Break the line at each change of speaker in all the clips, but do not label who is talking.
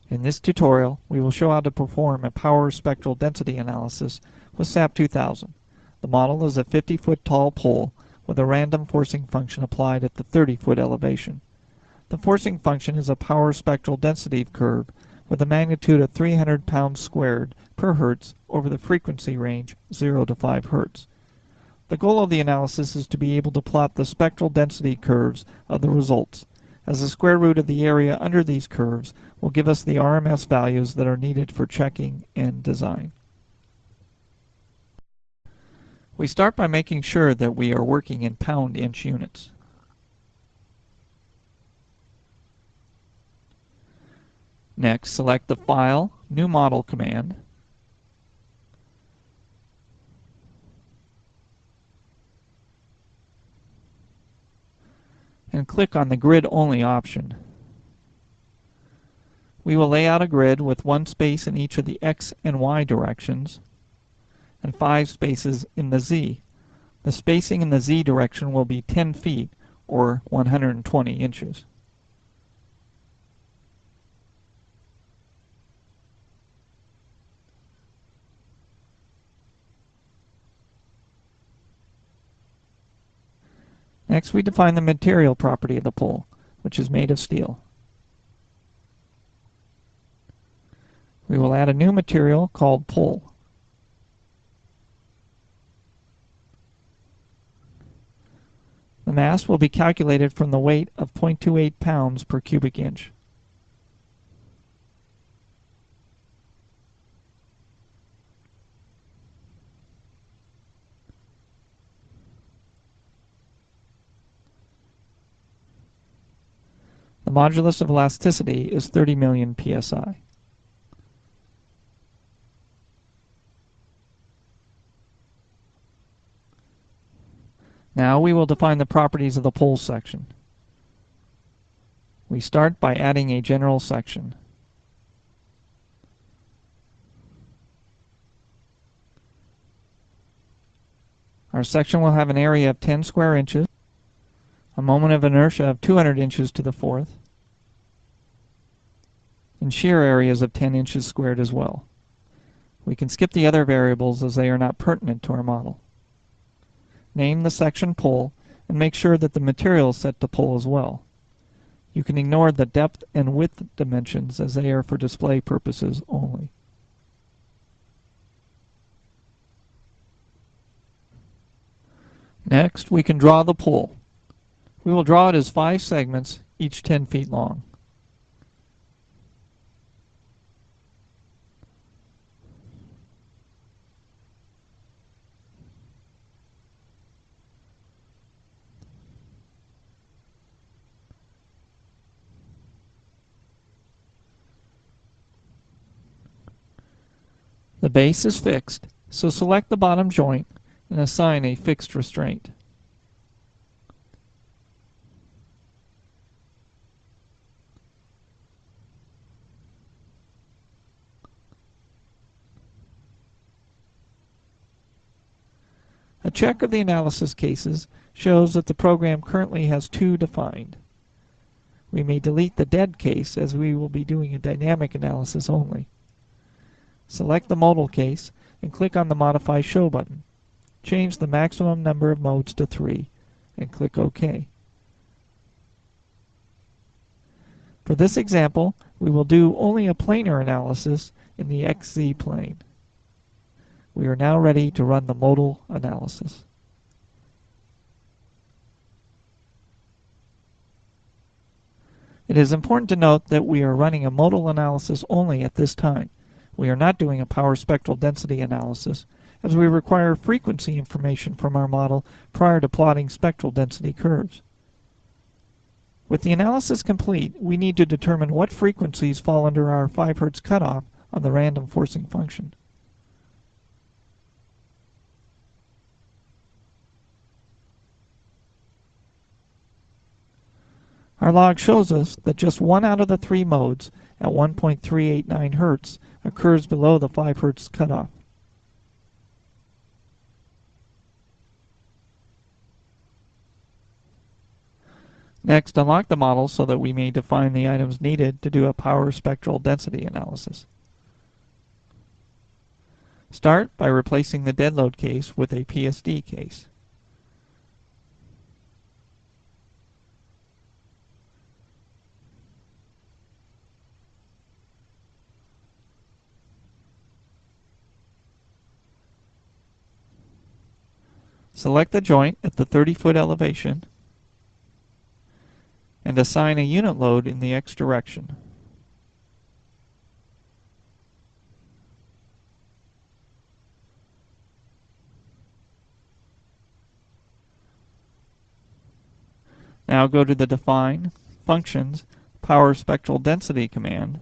In this tutorial, we will show how to perform a power spectral density analysis with SAP 2000. The model is a 50-foot tall pole with a random forcing function applied at the 30-foot elevation. The forcing function is a power spectral density curve with a magnitude of 300 pounds squared per hertz over the frequency range 0 to 5 hertz. The goal of the analysis is to be able to plot the spectral density curves of the results, as the square root of the area under these curves will give us the RMS values that are needed for checking and design. We start by making sure that we are working in pound-inch units. Next, select the File, New Model command. And click on the Grid Only option. We will lay out a grid with 1 space in each of the X and Y directions and 5 spaces in the Z. The spacing in the Z direction will be 10 feet or 120 inches. Next, we define the material property of the pole, which is made of steel. We will add a new material called pole. The mass will be calculated from the weight of 0.28 pounds per cubic inch. The modulus of elasticity is 30 million psi. Now we will define the properties of the pole section. We start by adding a general section. Our section will have an area of 10 square inches, a moment of inertia of 200 inches to the fourth, and shear areas of 10 inches squared as well. We can skip the other variables as they are not pertinent to our model. Name the section pole and make sure that the material is set to pole as well. You can ignore the depth and width dimensions as they are for display purposes only. Next, we can draw the pole. We will draw it as 5 segments, each 10 feet long. The base is fixed, so select the bottom joint and assign a fixed restraint. A check of the analysis cases shows that the program currently has 2 defined. We may delete the dead case as we will be doing a dynamic analysis only. Select the modal case and click on the Modify Show button. Change the maximum number of modes to 3 and click OK. For this example, we will do only a planar analysis in the XZ plane. We are now ready to run the modal analysis. It is important to note that we are running a modal analysis only at this time. We are not doing a power spectral density analysis, as we require frequency information from our model prior to plotting spectral density curves. With the analysis complete, we need to determine what frequencies fall under our 5 Hz cutoff on the random forcing function. Our log shows us that just 1 out of the 3 modes at 1.389 Hz occurs below the 5 Hz cutoff. Next, unlock the model so that we may define the items needed to do a power spectral density analysis. Start by replacing the dead load case with a PSD case. Select the joint at the 30-foot elevation and assign a unit load in the X direction. Now go to the Define, Functions, Power Spectral Density command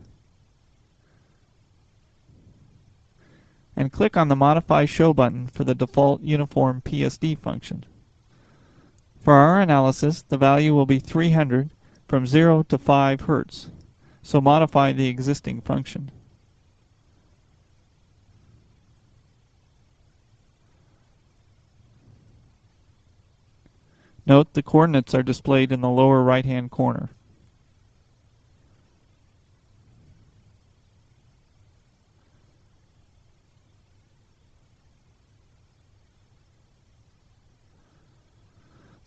and click on the Modify Show button for the default uniform PSD function. For our analysis, the value will be 300 from 0 to 5 Hz, so modify the existing function. Note the coordinates are displayed in the lower right-hand corner.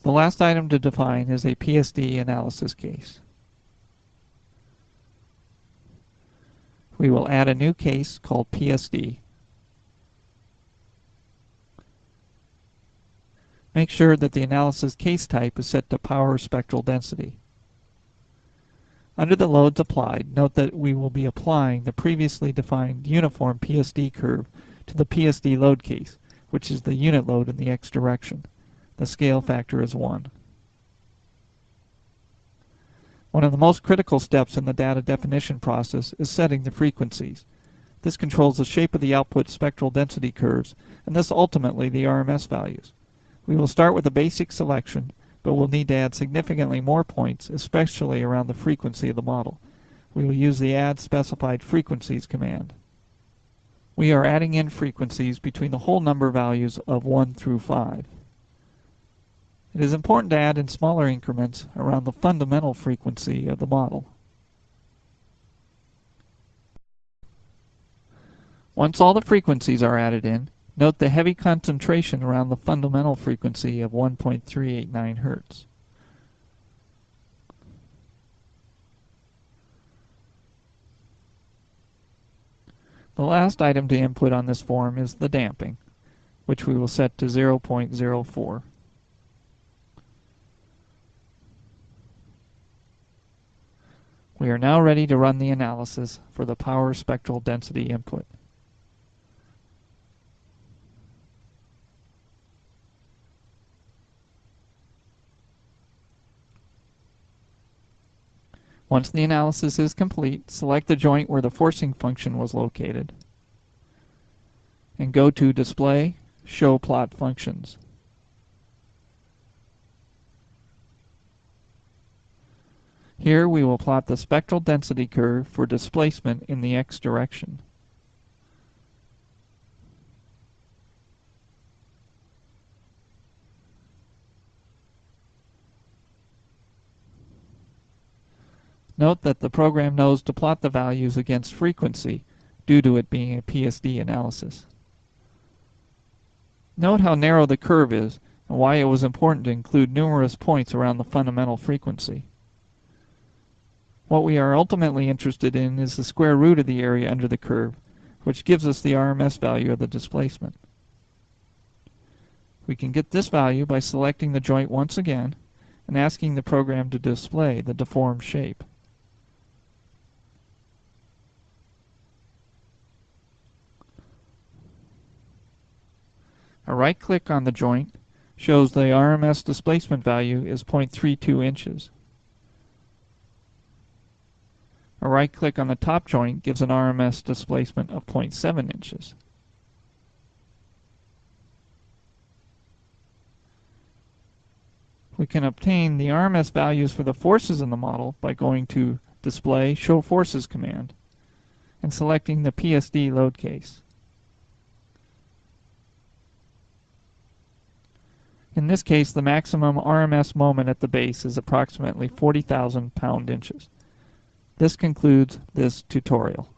The last item to define is a PSD analysis case. We will add a new case called PSD. Make sure that the analysis case type is set to power spectral density. Under the loads applied, note that we will be applying the previously defined uniform PSD curve to the PSD load case, which is the unit load in the X direction. The scale factor is 1. One of the most critical steps in the data definition process is setting the frequencies. This controls the shape of the output spectral density curves, and thus ultimately the RMS values. We will start with a basic selection, but we'll need to add significantly more points, especially around the frequency of the model. We will use the Add Specified Frequencies command. We are adding in frequencies between the whole number values of 1 through 5. It is important to add in smaller increments around the fundamental frequency of the model. Once all the frequencies are added in, note the heavy concentration around the fundamental frequency of 1.389 Hz. The last item to input on this form is the damping, which we will set to 0.04. We are now ready to run the analysis for the power spectral density input. Once the analysis is complete, select the joint where the forcing function was located and go to Display, Show Plot Functions. Here we will plot the spectral density curve for displacement in the X direction. Note that the program knows to plot the values against frequency due to it being a PSD analysis. Note how narrow the curve is and why it was important to include numerous points around the fundamental frequency. What we are ultimately interested in is the square root of the area under the curve, which gives us the RMS value of the displacement. We can get this value by selecting the joint once again and asking the program to display the deformed shape. A right-click on the joint shows the RMS displacement value is 0.32 inches. A right-click on the top joint gives an RMS displacement of 0.7 inches. We can obtain the RMS values for the forces in the model by going to Display, Show Forces command and selecting the PSD load case. In this case, the maximum RMS moment at the base is approximately 40,000 pound-inches. This concludes this tutorial.